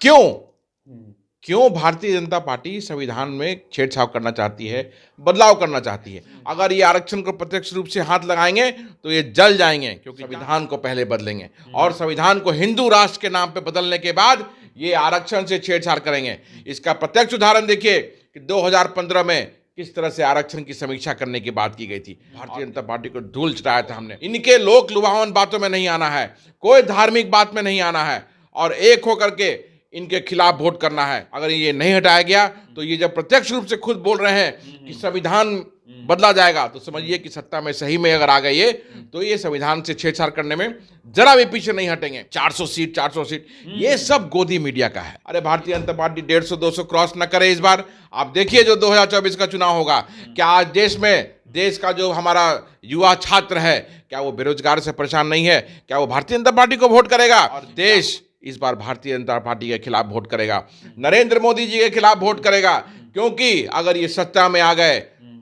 क्यों क्यों भारतीय जनता पार्टी संविधान में छेड़छाड़ करना चाहती है, बदलाव करना चाहती है। अगर ये आरक्षण को प्रत्यक्ष रूप से हाथ लगाएंगे तो ये जल जाएंगे, क्योंकि संविधान को पहले बदलेंगे और संविधान को हिंदू राष्ट्र के नाम पे बदलने के बाद ये आरक्षण से छेड़छाड़ करेंगे। इसका प्रत्यक्ष उदाहरण देखिए कि 2015 में किस तरह से आरक्षण की समीक्षा करने की बात की गई थी। भारतीय जनता पार्टी को धूल चटाया था हमने। इनके लोक लुभावन बातों में नहीं आना है, कोई धार्मिक बात में नहीं आना है और एक होकर के इनके खिलाफ वोट करना है। अगर ये नहीं हटाया गया तो ये जब प्रत्यक्ष रूप से खुद बोल रहे हैं कि संविधान बदला जाएगा, तो समझिए कि सत्ता में सही में अगर आ गए ये, तो ये संविधान से छेड़छाड़ करने में जरा भी पीछे नहीं हटेंगे। 400 सीट ये सब गोदी मीडिया का है। अरे भारतीय जनता पार्टी 150-200 क्रॉस न करे इस बार। आप देखिए जो 2024 का चुनाव होगा, क्या आज देश का जो हमारा युवा छात्र है, क्या वो बेरोजगार से परेशान नहीं है? क्या वो भारतीय जनता पार्टी को वोट करेगा? और देश इस बार भारतीय जनता पार्टी के खिलाफ वोट करेगा, नरेंद्र मोदी जी के खिलाफ वोट करेगा, क्योंकि अगर ये सत्ता में आ गए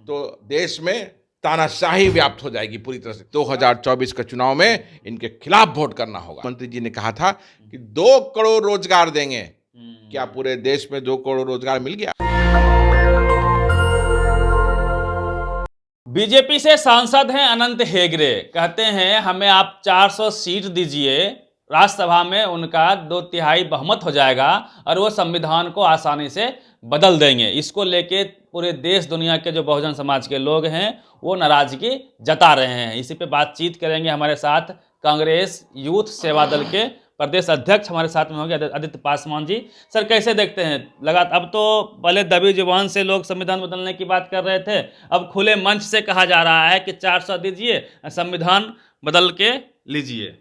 तो देश में तानाशाही व्याप्त हो जाएगी पूरी तरह से। 2024 के चुनाव में इनके खिलाफ वोट करना होगा। मंत्री जी ने कहा था कि 2 करोड़ रोजगार देंगे। क्या पूरे देश में 2 करोड़ रोजगार मिल गया? बीजेपी से सांसद हैं अनंत हेगड़े, कहते हैं हमें आप 400 सीट दीजिए, राज्यसभा में उनका 2/3 बहुमत हो जाएगा और वो संविधान को आसानी से बदल देंगे। इसको लेके पूरे देश दुनिया के जो बहुजन समाज के लोग हैं वो नाराजगी जता रहे हैं। इसी पे बातचीत करेंगे। हमारे साथ कांग्रेस यूथ सेवा दल के प्रदेश अध्यक्ष हमारे साथ में होंगे आदित्य पासवान जी। सर, कैसे देखते हैं? लगातार अब तो पहले दबी जुबान से लोग संविधान बदलने की बात कर रहे थे, अब खुले मंच से कहा जा रहा है कि 400 दीजिए, संविधान बदल के लीजिए।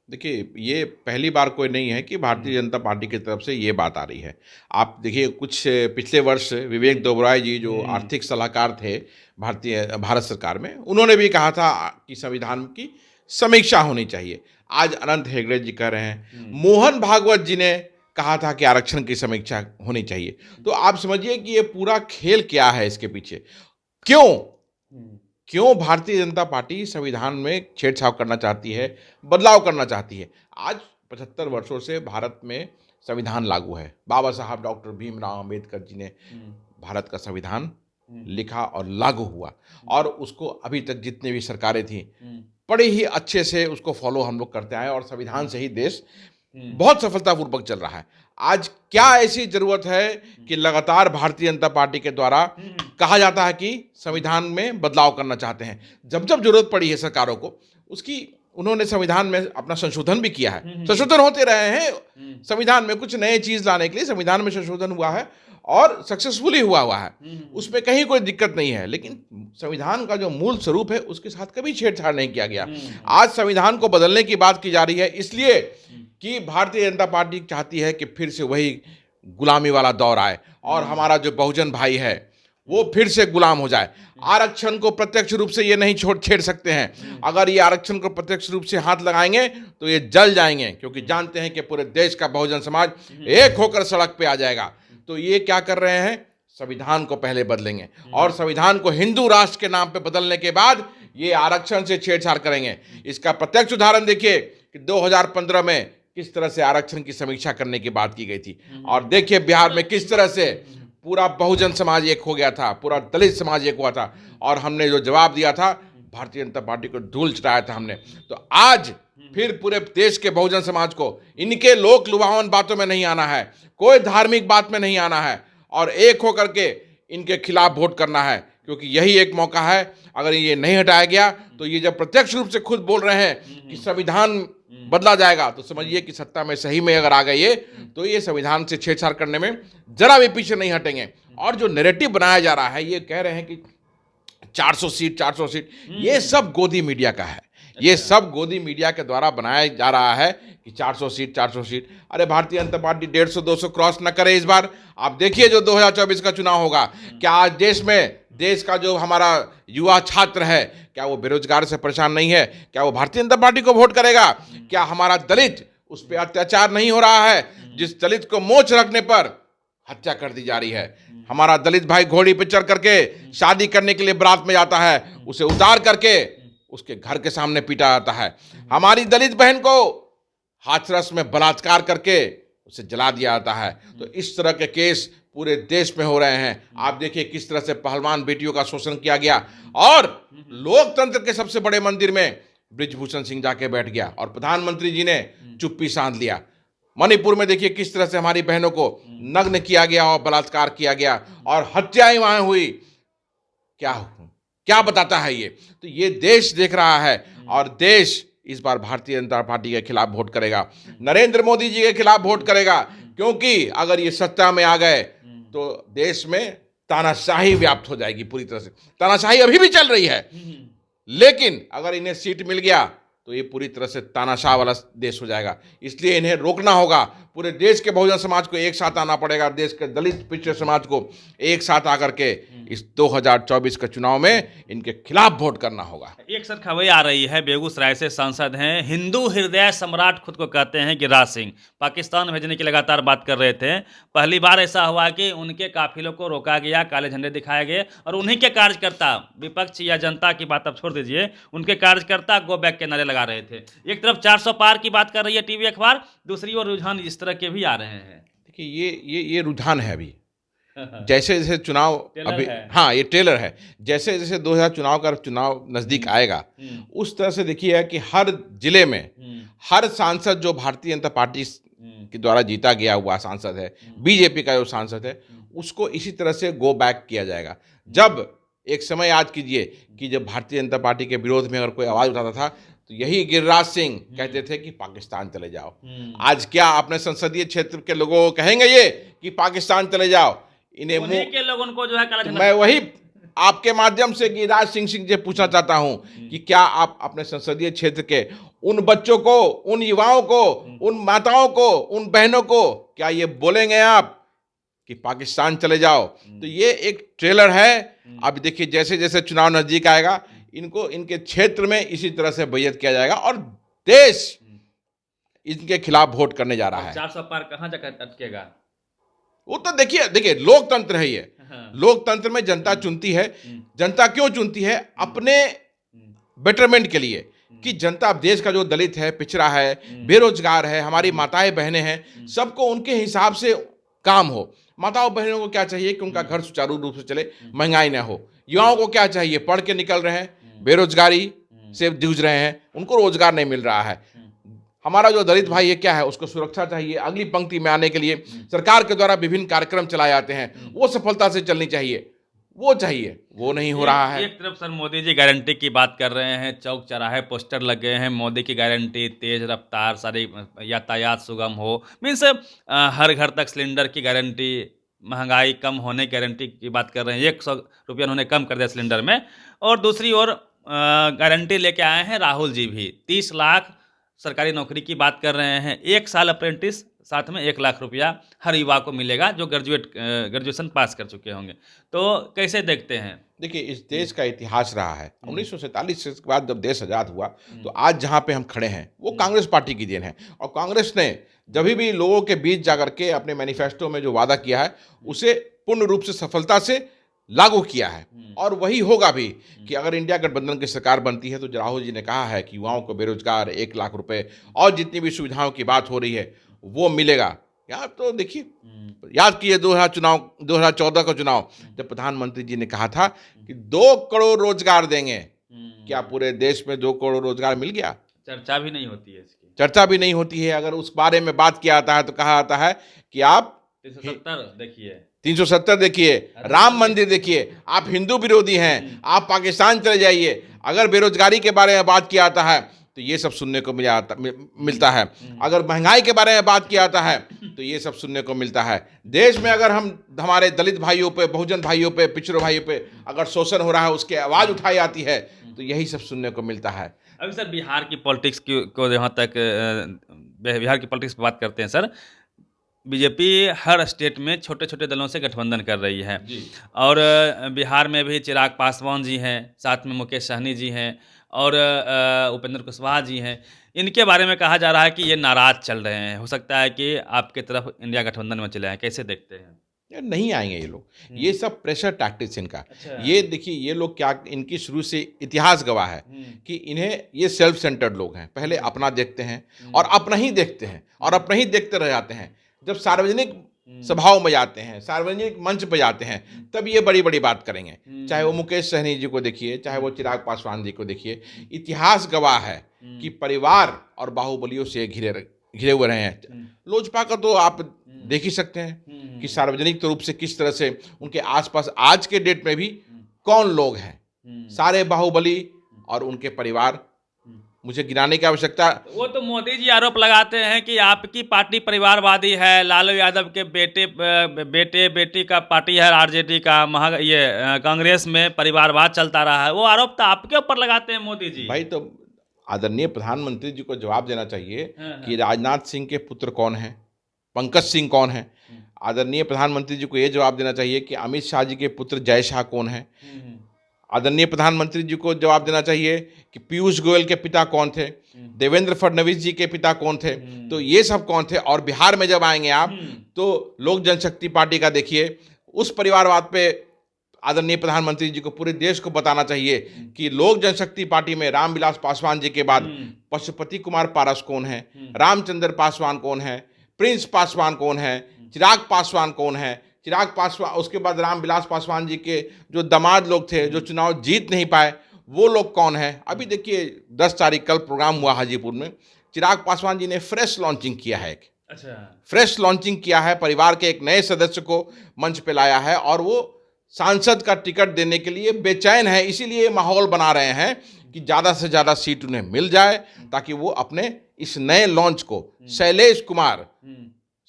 देखिए, ये पहली बार कोई नहीं है कि भारतीय जनता पार्टी की तरफ से ये बात आ रही है। आप देखिए, कुछ पिछले वर्ष विवेक ओबरॉय जी जो आर्थिक सलाहकार थे भारत सरकार में, उन्होंने भी कहा था कि संविधान की समीक्षा होनी चाहिए। आज अनंत हेगड़े जी कह रहे हैं, मोहन भागवत जी ने कहा था कि आरक्षण की समीक्षा होनी चाहिए। तो आप समझिए कि ये पूरा खेल क्या है इसके पीछे। क्यों भारतीय जनता पार्टी संविधान में छेड़छाड़ करना चाहती है, बदलाव करना चाहती है? आज 75 वर्षों से भारत में संविधान लागू है। बाबा साहब डॉक्टर भीमराव अंबेडकर जी ने भारत का संविधान लिखा और लागू हुआ, और उसको अभी तक जितने भी सरकारें थी बड़े ही अच्छे से उसको फॉलो हम लोग करते आए और संविधान से ही देश बहुत सफलतापूर्वक चल रहा है। आज क्या ऐसी जरूरत है कि लगातार भारतीय जनता पार्टी के द्वारा कहा जाता है कि संविधान में बदलाव करना चाहते हैं? जब जब जरूरत पड़ी है सरकारों को, उसकी उन्होंने संविधान में अपना संशोधन भी किया है। संशोधन होते रहे हैं संविधान में, कुछ नए चीज लाने के लिए संविधान में संशोधन हुआ है और सक्सेसफुली हुआ है, उसमें कहीं कोई दिक्कत नहीं है। लेकिन संविधान का जो मूल स्वरूप है उसके साथ कभी छेड़छाड़ नहीं किया गया। आज संविधान को बदलने की बात की जा रही है, इसलिए कि भारतीय जनता पार्टी चाहती है कि फिर से वही गुलामी वाला दौर आए और हमारा जो बहुजन भाई है वो फिर से गुलाम हो जाए। आरक्षण को प्रत्यक्ष रूप से ये नहीं छेड़ सकते हैं। अगर ये आरक्षण को प्रत्यक्ष रूप से हाथ लगाएंगे तो ये जल जाएंगे, क्योंकि जानते हैं कि पूरे देश का बहुजन समाज एक होकर सड़क पे आ जाएगा। तो ये क्या कर रहे हैं? संविधान को पहले बदलेंगे और संविधान को हिंदू राष्ट्र के नाम पे बदलने के बाद ये आरक्षण से छेड़छाड़ करेंगे। इसका प्रत्यक्ष उदाहरण देखिए कि 2015 में किस तरह से आरक्षण की समीक्षा करने की बात की गई थी, और देखिए बिहार में किस तरह से पूरा बहुजन समाज एक हो गया था, पूरा दलित समाज एक हुआ था, और हमने जो जवाब दिया था, भारतीय जनता पार्टी को धूल चटाया था हमने। तो आज फिर पूरे देश के बहुजन समाज को इनके लोक लुभावन बातों में नहीं आना है, कोई धार्मिक बात में नहीं आना है, और एक होकर के इनके खिलाफ वोट करना है, क्योंकि यही एक मौका है। अगर ये नहीं हटाया गया तो ये जब प्रत्यक्ष रूप से खुद बोल रहे हैं कि संविधान बदला जाएगा, तो समझिए कि सत्ता में सही में अगर आ गए ये, तो ये संविधान से छेड़छाड़ करने में जरा भी पीछे नहीं हटेंगे। और जो नैरेटिव बनाया जा रहा है, ये कह रहे हैं कि 400 सीट, ये सब गोदी मीडिया का है। ये सब गोदी मीडिया के द्वारा बनाया जा रहा है कि 400 सीट। अरे भारतीय जनता पार्टी 150-200 क्रॉस न करे इस बार। आप देखिए जो 2024 का चुनाव होगा, क्या आज देश का जो हमारा युवा छात्र है, क्या वो बेरोजगार से परेशान नहीं है? क्या वो भारतीय जनता पार्टी को वोट करेगा? क्या हमारा दलित, उस पर अत्याचार नहीं हो रहा है? जिस दलित को मोच रखने पर हत्या कर दी जा रही है। हमारा दलित भाई घोड़ी पे चढ़ करके शादी करने के लिए बारात में जाता है, उसे उतार करके उसके घर के सामने पीटा जाता है। हमारी दलित बहन को हाथरस में बलात्कार करके उसे जला दिया जाता है। तो इस तरह के केस पूरे देश में हो रहे हैं। आप देखिए किस तरह से पहलवान बेटियों का शोषण किया गया, और लोकतंत्र के सबसे बड़े मंदिर में ब्रिजभूषण सिंह जाके बैठ गया और प्रधानमंत्री जी ने चुप्पी साध लिया। मणिपुर में देखिए किस तरह से हमारी बहनों को नग्न किया गया और बलात्कार किया गया और हत्याएं वहां हुई। क्या क्या बताता है ये? तो ये देश देख रहा है, और देश इस बार भारतीय जनता पार्टी के खिलाफ वोट करेगा, नरेंद्र मोदी जी के खिलाफ वोट करेगा, क्योंकि अगर ये सत्ता में आ गए तो देश में तानाशाही व्याप्त हो जाएगी पूरी तरह से। तानाशाही अभी भी चल रही है, लेकिन अगर इन्हें सीट मिल गया तो ये पूरी तरह से तानाशाह वाला देश हो जाएगा। इसलिए इन्हें रोकना होगा। पूरे देश के बहुजन समाज को एक साथ आना पड़ेगा, देश के दलित पिछड़े समाज को एक साथ आकर के इस 2024 के चुनाव में इनके खिलाफ वोट करना होगा। एक सर खबर आ रही है, बेगूसराय से सांसद हैं, हिंदू हृदय सम्राट खुद को कहते हैं गिरिराज सिंह, पाकिस्तान भेजने की लगातार बात कर रहे थे। पहली बार ऐसा हुआ कि उनके काफिलों को रोका गया, काले झंडे दिखाए गए, और उन्हीं के कार्यकर्ता, विपक्ष या जनता की बात अब छोड़ दीजिए, उनके कार्यकर्ता गो बैक के नारे लगा रहे थे। एक तरफ 400 पार की बात कर रही है टीवी अखबार, दूसरी ओर रुझान इस तरह के भी आ रहे हैं। देखिए ये रुझान है अभी, जैसे जैसे चुनाव अभी, हाँ ये ट्रेलर है, जैसे जैसे 2000 चुनाव नजदीक आएगा उस तरह से देखिए कि हर जिले में हर सांसद जो भारतीय जनता पार्टी के द्वारा जीता गया हुआ सांसद है, बीजेपी का जो सांसद है, उसको इसी तरह से गो बैक किया जाएगा। जब एक समय याद कीजिए कि जब भारतीय जनता पार्टी के विरोध में अगर कोई आवाज उठाता था तो यही गिरिराज सिंह कहते थे कि पाकिस्तान चले जाओ। आज क्या अपने संसदीय क्षेत्र के लोगों को कहेंगे ये कि पाकिस्तान चले जाओ? इन्हें उन्हीं के लोगों को जो है काला झंडा। मैं वही आपके माध्यम से गिरिराज सिंह से पूछना चाहता हूं कि क्या आप अपने संसदीय क्षेत्र के उन बच्चों को, उन युवाओं को, उन माताओं को, उन बहनों को क्या ये बोलेंगे आप कि पाकिस्तान चले जाओ? तो ये एक ट्रेलर है। अब देखिए जैसे जैसे चुनाव नजदीक आएगा इनको इनके क्षेत्र में इसी तरह से बैयत किया जाएगा और देश इनके खिलाफ वोट करने जा रहा है। 400 पार कहां जाकर अटकेगा? वो तो देखिए लोकतंत्र है ये। लोकतंत्र में जनता चुनती है। जनता क्यों चुनती है? अपने बेटरमेंट के लिए, कि जनता, देश का जो दलित है, पिछड़ा है, बेरोजगार है, हमारी माताएं बहनें हैं, सबको उनके हिसाब से काम हो। माताओं बहनों को क्या चाहिए कि उनका घर सुचारू रूप से चले, महंगाई ना हो। युवाओं को क्या चाहिए? पढ़ के निकल रहे हैं, बेरोजगारी से जूझ रहे हैं, उनको रोजगार नहीं मिल रहा है। हमारा जो दलित भाई है क्या है, उसको सुरक्षा चाहिए, अगली पंक्ति में आने के लिए सरकार के द्वारा विभिन्न कार्यक्रम चलाए जाते हैं, वो सफलता से चलनी चाहिए, वो चाहिए, वो नहीं हो रहा है। एक तरफ सर मोदी जी गारंटी की बात कर रहे हैं, चौक चौराहे पोस्टर लगे हैं, मोदी की गारंटी, तेज रफ्तार, सारी यातायात सुगम हो, मीन्स हर घर तक सिलेंडर की गारंटी, महंगाई कम होने की गारंटी की बात कर रहे हैं। 100 रुपया उन्होंने कम कर दिया सिलेंडर में। और दूसरी ओर गारंटी लेके आए हैं राहुल जी भी, 30 लाख सरकारी नौकरी की बात कर रहे हैं, 1 साल अप्रेंटिस, साथ में 1 लाख रुपया हर युवा को मिलेगा जो ग्रेजुएशन पास कर चुके होंगे। तो कैसे देखते हैं? देखिए इस देश का इतिहास रहा है, 1947 के बाद जब देश आज़ाद हुआ तो आज जहाँ पे हम खड़े हैं वो कांग्रेस पार्टी की देन है। और कांग्रेस ने जब भी लोगों के बीच जाकर के अपने मैनिफेस्टो में जो वादा किया है उसे पूर्ण रूप से सफलता से लागू किया है, और वही होगा भी कि अगर इंडिया गठबंधन की सरकार बनती है तो राहुल जी ने कहा है कि युवाओं को बेरोजगार 1 लाख रुपए और जितनी भी सुविधाओं की बात हो रही है वो मिलेगा। यार तो देखिए, याद कीजिए 2014 का चुनाव, जब प्रधानमंत्री जी ने कहा था कि 2 करोड़ रोजगार देंगे, क्या पूरे देश में 2 करोड़ रोजगार मिल गया? चर्चा भी नहीं होती है इसकी, चर्चा भी नहीं होती है। अगर उस बारे में बात किया जाता है तो कहा जाता है कि आप 370 देखिए, राम मंदिर देखिए, आप हिंदू विरोधी हैं, आप पाकिस्तान चले जाइए। अगर बेरोजगारी के बारे में बात किया जाता है तो ये सब सुनने को मिलता है। अगर महंगाई के बारे में बात किया जाता है तो ये सब सुनने को मिलता है। देश में अगर हम हमारे दलित भाइयों पे, बहुजन भाइयों पे, पिछड़े भाइयों पे अगर शोषण हो रहा है, उसकी आवाज़ उठाई जाती है तो यही सब सुनने को मिलता है। अभी सर बिहार की पॉलिटिक्स को जहाँ तक बिहार की पॉलिटिक्स की बात करते हैं सर, बीजेपी हर स्टेट में छोटे छोटे दलों से गठबंधन कर रही है और बिहार में भी चिराग पासवान जी हैं, साथ में मुकेश सहनी जी हैं और उपेंद्र कुशवाहा जी हैं। इनके बारे में कहा जा रहा है कि ये नाराज चल रहे हैं, हो सकता है कि आपके तरफ इंडिया गठबंधन में चले आए। कैसे देखते हैं? नहीं आएंगे ये लोग, ये सब प्रेशर टैक्टिक्स इनका। ये देखिए ये लोग क्या, इनकी शुरू से इतिहास गवाह है कि इन्हें, ये सेल्फ सेंटर्ड लोग हैं, पहले अपना देखते हैं और अपना ही देखते हैं और अपना ही देखते रह जाते हैं। जब सार्वजनिक सभाओं में जाते हैं, सार्वजनिक मंच पे जाते हैं, तब ये बड़ी बड़ी बात करेंगे। चाहे वो मुकेश सहनी जी को देखिए, चाहे वो चिराग पासवान जी को देखिए, इतिहास गवाह है कि परिवार और बाहुबलियों से घिरे हुए रहे हैं। लोजपा का तो आप देख ही सकते हैं कि सार्वजनिक रूप से किस तरह से उनके आसपास आज के डेट में भी कौन लोग हैं, सारे बाहुबली और उनके परिवार, मुझे गिनाने की आवश्यकता। वो तो मोदी जी आरोप लगाते हैं कि आपकी पार्टी परिवारवादी है, लालू यादव के बेटी का पार्टी है आरजेडी का, कांग्रेस में परिवारवाद चलता रहा है। वो आरोप तो आपके ऊपर लगाते हैं मोदी जी। भाई तो आदरणीय प्रधानमंत्री जी को जवाब देना चाहिए कि राजनाथ सिंह के पुत्र कौन हैं, पंकज सिंह कौन है। आदरणीय प्रधानमंत्री जी को ये जवाब देना चाहिए कि अमित शाह जी के पुत्र जय शाह कौन है। आदरणीय प्रधानमंत्री जी को जवाब देना चाहिए कि पीयूष गोयल के पिता कौन थे, देवेंद्र फडणवीस जी के पिता कौन थे, तो ये सब कौन थे। और बिहार में जब आएंगे आप तो लोक जनशक्ति पार्टी का देखिए, उस परिवारवाद पे आदरणीय प्रधानमंत्री जी को पूरे देश को बताना चाहिए कि लोक जनशक्ति पार्टी में रामविलास पासवान जी के बाद पशुपति कुमार पारस कौन है, रामचंद्र पासवान कौन है, प्रिंस पासवान कौन है, चिराग पासवान कौन है। चिराग पासवान, उसके बाद रामविलास पासवान जी के जो दामाद लोग थे जो चुनाव जीत नहीं पाए, वो लोग कौन है। अभी देखिए 10 तारीख कल प्रोग्राम हुआ हाजीपुर में, चिराग पासवान जी ने फ्रेश लॉन्चिंग किया है। फ्रेश लॉन्चिंग किया है, परिवार के एक नए सदस्य को मंच पे लाया है और वो सांसद का टिकट देने के लिए बेचैन है। इसीलिए माहौल बना रहे हैं कि ज़्यादा से ज़्यादा सीट उन्हें मिल जाए ताकि वो अपने इस नए लॉन्च को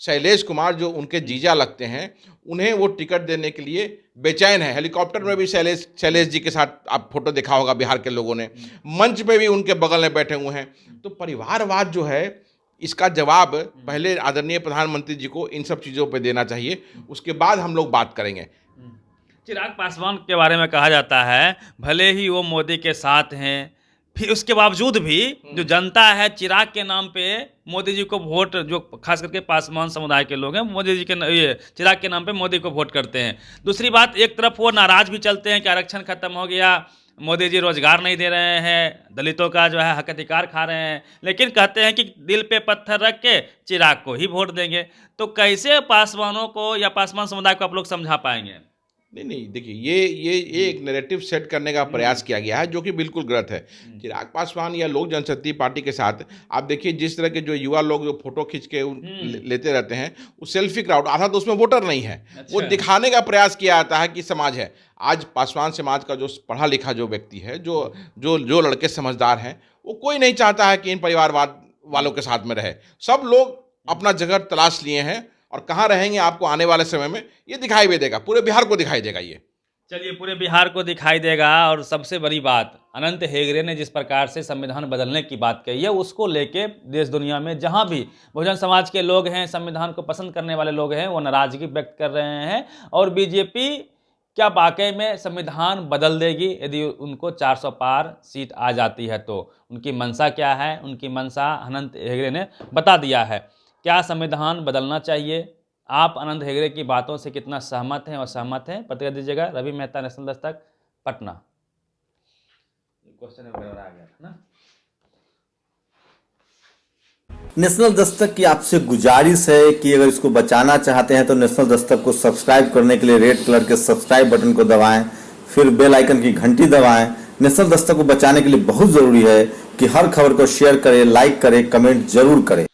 शैलेश कुमार जो उनके जीजा लगते हैं, उन्हें वो टिकट देने के लिए बेचैन है। हेलीकॉप्टर में भी शैलेश जी के साथ आप फोटो देखा होगा बिहार के लोगों ने, मंच पे भी उनके बगल में बैठे हुए हैं। तो परिवारवाद जो है, इसका जवाब पहले आदरणीय प्रधानमंत्री जी को इन सब चीज़ों पे देना चाहिए, उसके बाद हम लोग बात करेंगे। चिराग पासवान के बारे में कहा जाता है भले ही वो मोदी के साथ हैं, फिर उसके बावजूद भी जो जनता है चिराग के नाम पे मोदी जी को वोट, जो खास करके पासवान समुदाय के लोग हैं, मोदी जी के ये चिराग के नाम पे मोदी को वोट करते हैं। दूसरी बात, एक तरफ वो नाराज भी चलते हैं कि आरक्षण खत्म हो गया, मोदी जी रोजगार नहीं दे रहे हैं, दलितों का जो है हक अधिकार खा रहे हैं, लेकिन कहते हैं कि दिल पे पत्थर रख के चिराग को ही वोट देंगे। तो कैसे पासवानों को या पासवान समुदाय को आप लोग समझा पाएंगे? नहीं, देखिए ये एक नैरेटिव सेट करने का प्रयास किया गया है जो कि बिल्कुल गलत है। चिराग पासवान या लोक जनशक्ति पार्टी के साथ आप देखिए जिस तरह के जो युवा लोग जो फोटो खींच के लेते रहते हैं, वो सेल्फी क्राउड, आधा तो उसमें वोटर नहीं है। वो दिखाने का प्रयास किया जाता है कि समाज है। आज पासवान समाज का जो पढ़ा लिखा जो व्यक्ति है, जो लड़के समझदार हैं, वो कोई नहीं चाहता है कि इन परिवारवाद वालों के साथ में रहे। सब लोग अपना जगह तलाश लिए हैं और कहाँ रहेंगे आपको आने वाले समय में ये दिखाई भी देगा, पूरे बिहार को दिखाई देगा। ये चलिए, पूरे बिहार को दिखाई देगा। और सबसे बड़ी बात, अनंत हेगड़े ने जिस प्रकार से संविधान बदलने की बात कही है, उसको लेके देश दुनिया में जहां भी बहुजन समाज के लोग हैं, संविधान को पसंद करने वाले लोग हैं, वो नाराजगी व्यक्त कर रहे हैं। और बीजेपी क्या वाकई में संविधान बदल देगी यदि उनको 400 पार सीट आ जाती है? तो उनकी मंशा क्या है? उनकी मंशा अनंत हेगड़े ने बता दिया है। क्या संविधान बदलना चाहिए? आप अनंत हेगड़े की बातों से कितना सहमत हैं और सहमत हैं? प्रतिक्रिया दीजिएगा। रवि मेहता, नेशनल दस्तक, पटना। क्वेश्चन आ गया था ना। नेशनल दस्तक की आपसे गुजारिश है कि अगर इसको बचाना चाहते हैं तो नेशनल दस्तक को सब्सक्राइब करने के लिए रेड कलर के सब्सक्राइब बटन को दबाएं, फिर बेल आइकन की घंटी दबाएं। नेशनल दस्तक को बचाने के लिए बहुत जरूरी है कि हर खबर को शेयर करें, लाइक करें, कमेंट जरूर करें।